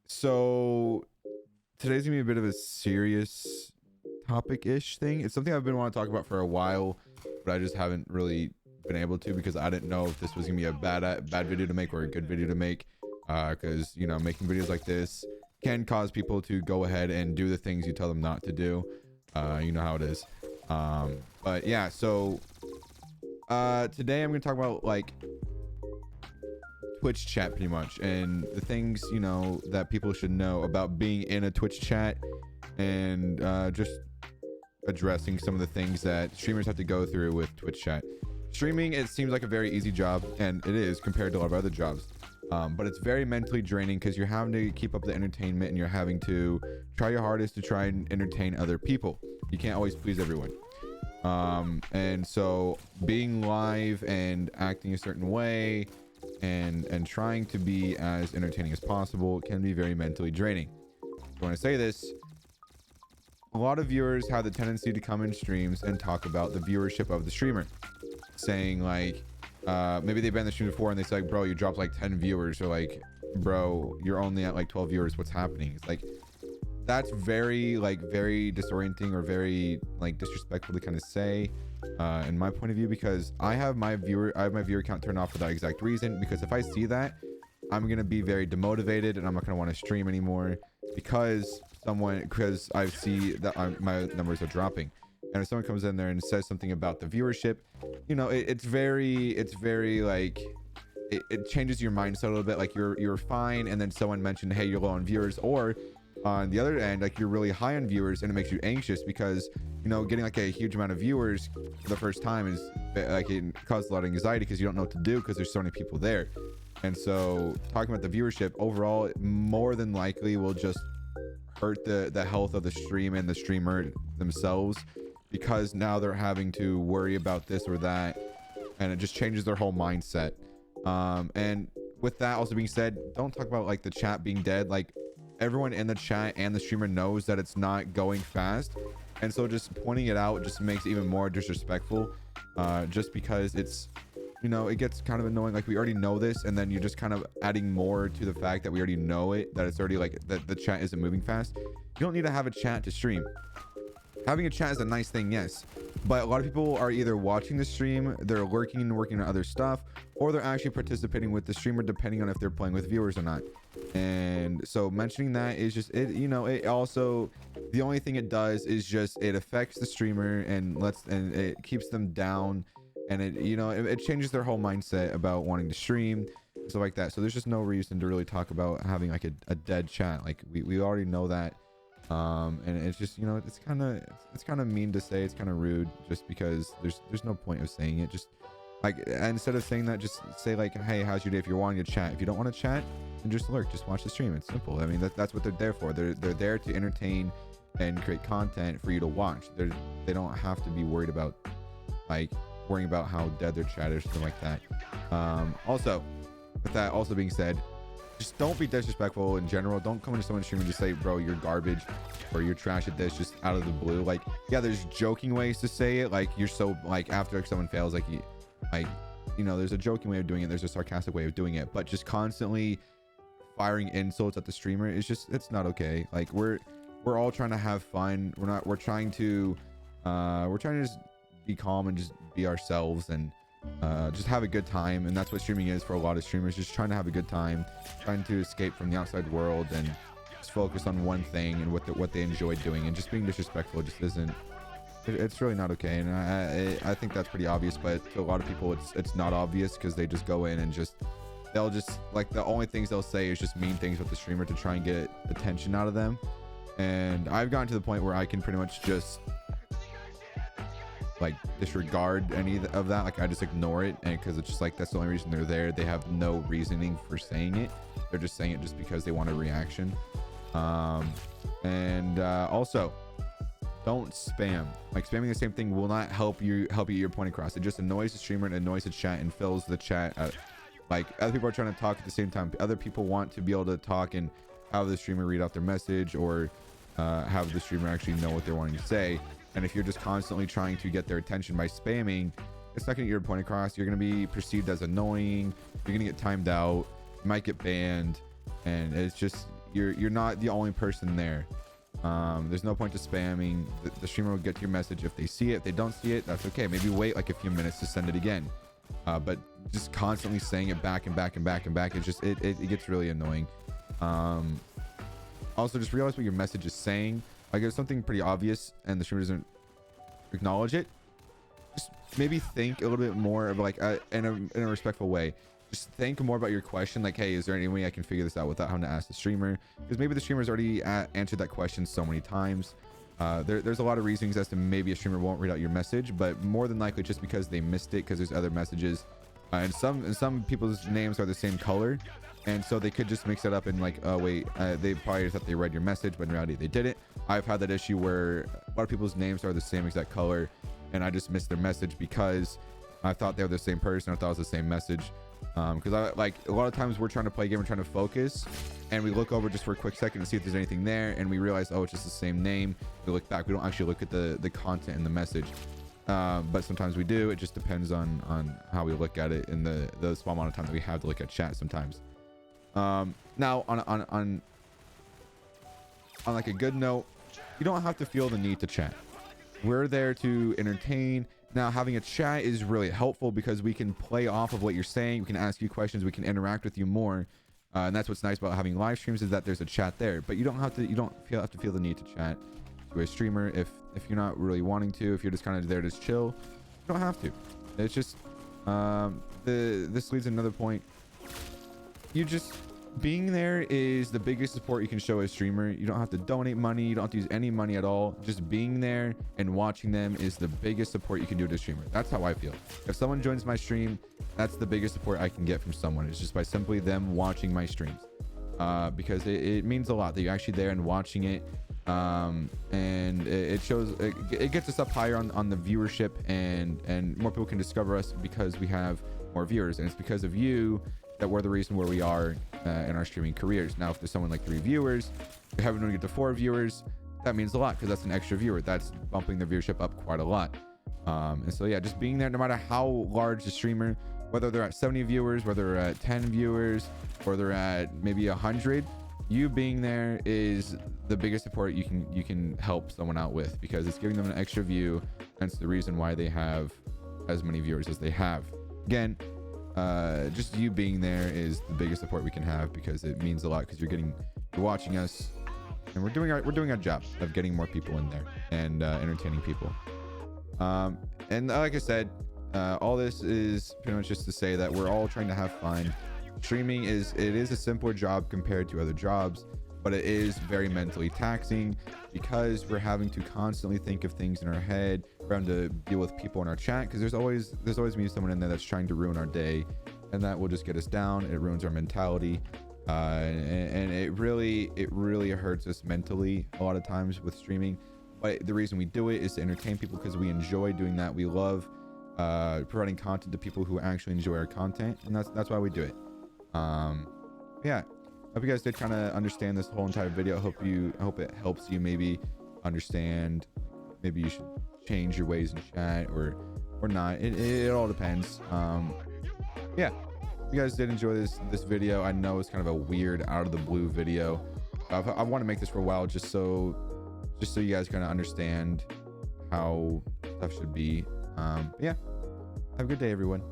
So today's gonna be a bit of a serious topic-ish thing. It's something I've been wanting to talk about for a while, but I just haven't really been able to because I didn't know if this was gonna be a bad video to make or a good video to make. Because you know, making videos like this can cause people to go ahead and do the things you tell them not to do. You know how it is. But yeah, so today I'm gonna talk about like Twitch chat pretty much, and the things, you know, that people should know about being in a Twitch chat, and just addressing some of the things that streamers have to go through with Twitch chat. Streaming, it seems like a very easy job, and it is compared to a lot of other jobs. But it's very mentally draining because you're having to keep up the entertainment and you're having to try your hardest to try and entertain other people. You can't always please everyone. And so being live and acting a certain way and trying to be as entertaining as possible can be very mentally draining. When I say this, a lot of viewers have the tendency to come in streams and talk about the viewership of the streamer, saying like, maybe they've been in the stream before and they say like, bro, you dropped like 10 viewers, or like, bro, you're only at like 12 viewers, what's happening? It's like, that's very disorienting or very like disrespectful to kind of say, in my point of view, because I have my viewer count turned off for that exact reason. Because if I see that, I'm gonna be very demotivated and I'm not gonna want to stream anymore because I see that my numbers are dropping. And if someone comes in there and says something about the viewership, you know, it's very like it changes your mindset a little bit. Like you're fine, and then someone mentioned, hey, you're low on viewers, or on the other end, like you're really high on viewers, and it makes you anxious because, you know, getting like a huge amount of viewers for the first time is like, it causes a lot of anxiety because you don't know what to do because there's so many people there. And so talking about the viewership overall, more than likely will just hurt the health of the stream and the streamer themselves, because now they're having to worry about this or that, and it just changes their whole mindset. And with that also being said, don't talk about like the chat being dead. Like, everyone in the chat and the streamer knows that it's not going fast, and so just pointing it out just makes it even more disrespectful, just because it's, you know, it gets kind of annoying. Like, we already know this, and then you're just kind of adding more to the fact that we already know it, that it's already like that the chat isn't moving fast. You don't need to have a chat to stream. Having a chat is a nice thing, yes, but a lot of people are either watching the stream, they're lurking and working on other stuff, or they're actually participating with the streamer, depending on if they're playing with viewers or not. And so mentioning that is just it, you know, it also, the only thing it does is just it affects the streamer and it keeps them down, and it, you know, it changes their whole mindset about wanting to stream, stuff like that. So there's just no reason to really talk about having like a dead chat. Like, we already know that. And it's just, you know, it's kind of mean to say, it's kind of rude, just because there's no point of saying it. Just like, instead of saying that, just say like, hey, how's your day? If you're wanting to chat. If you don't want to chat, then just lurk, just watch the stream. It's simple. I mean, that's what they're there for. They're there to entertain and create content for you to watch. They don't have to be worried about like worrying about how dead their chat is or something like that. Also, with that also being said, just don't be disrespectful in general. Don't come into someone's stream and just say, bro, you're garbage, or you're trash at this, just out of the blue. Like, yeah, there's joking ways to say it. Like, you're so, like, after someone fails, like, you know, there's a joking way of doing it, there's a sarcastic way of doing it, but just constantly firing insults at the streamer is just, it's not okay. Like, we're all trying to have fun. We're trying to just be calm and just be ourselves, and just have a good time. And that's what streaming is for a lot of streamers, just trying to have a good time, trying to escape from the outside world and just focus on one thing and what they enjoy doing. And just being disrespectful just isn't, it's really not okay. And I think that's pretty obvious, but to a lot of people it's not obvious, because they just go in and they'll just like, the only things they'll say is just mean things with the streamer to try and get attention out of them. And I've gotten to the point where I can pretty much just like disregard any of that. Like, I just ignore it, and because it's just like, that's the only reason they're there. They have no reasoning for saying it. They're just saying it just because they want a reaction. Also, don't spam. Like, spamming the same thing will not help you get your point across. It just annoys the streamer and annoys the chat and fills the chat like, other people are trying to talk at the same time. Other people want to be able to talk and have the streamer read out their message, or have the streamer actually know what they're wanting to say. And if you're just constantly trying to get their attention by spamming, it's not going to get your point across. You're going to be perceived as annoying. You're going to get timed out. You might get banned. And it's just, you're not the only person there. There's no point to spamming. The streamer will get to your message if they see it. If they don't see it, that's okay. Maybe wait like a few minutes to send it again. But just constantly saying it back and back and back and back, it just it gets really annoying. Also, just realize what your message is saying. Like, if it's something pretty obvious and the streamer doesn't acknowledge it, just maybe think a little bit more of like in a respectful way. Just think more about your question, like, hey, is there any way I can figure this out without having to ask the streamer? Because maybe the streamer's already answered that question so many times. There's a lot of reasons as to maybe a streamer won't read out your message, but more than likely just because they missed it, because there's other messages, and some people's names are the same color, and so they could just mix it up and like, oh wait, they probably thought they read your message, but in reality they didn't. I've had that issue where a lot of people's names are the same exact color, and I just missed their message because I thought they were the same person. I thought it was the same message. Because I like a lot of times we're trying to play a game, we're trying to focus, and we look over just for a quick second to see if there's anything there, and we realize, oh, it's just the same name. We look back, we don't actually look at the content in the message, but sometimes we do. It just depends on how we look at it in the small amount of time that we have to look at chat sometimes. Now on like a good note, you don't have to feel the need to chat. We're there to entertain. Now, having a chat is really helpful because we can play off of what you're saying. We can ask you questions. We can interact with you more. And that's what's nice about having live streams, is that there's a chat there. But you don't have to feel the need to chat to a streamer if you're not really wanting to. If you're just kind of there to chill, you don't have to. It's just this leads to another point. You just being there is the biggest support you can show a streamer. You don't have to donate money. You don't have to use any money at all. Just being there and watching them is the biggest support you can do to a streamer. That's how I feel. If someone joins my stream, that's the biggest support I can get from someone. It's just by simply them watching my streams, because it means a lot that you're actually there and watching it. And it shows, it gets us up higher on the viewership, and more people can discover us because we have more viewers, and it's because of you that we're the reason where we are in our streaming careers. Now, if there's someone like 3 viewers, we haven't really get to 4 viewers, that means a lot, because that's an extra viewer. That's bumping the viewership up quite a lot. And so yeah, just being there, no matter how large the streamer, whether they're at 70 viewers, whether they're at 10 viewers, or they're at maybe 100, you being there is the biggest support you can help someone out with, because it's giving them an extra view. Hence the reason why they have as many viewers as they have. Again, just you being there is the biggest support we can have, because it means a lot, because you're watching us, and we're doing our job of getting more people in there and entertaining people. And like I said, all this is pretty much just to say that we're all trying to have fun. Streaming is a simpler job compared to other jobs, but it is very mentally taxing, because we're having to constantly think of things in our head. We're having to deal with people in our chat, because there's always me, someone in there that's trying to ruin our day, and that will just get us down. It ruins our mentality, and it really hurts us mentally a lot of times with streaming. But the reason we do it is to entertain people, because we enjoy doing that. We love providing content to people who actually enjoy our content, and that's why we do it. Yeah, hope you guys did kind of understand this whole entire video. I hope it helps you maybe understand. Maybe you should change your ways in chat or not. It all depends. Yeah, if you guys did enjoy this video. I know it's kind of a weird, out of the blue video. I want to make this for a while, just so you guys kind of understand how stuff should be. Yeah, have a good day, everyone.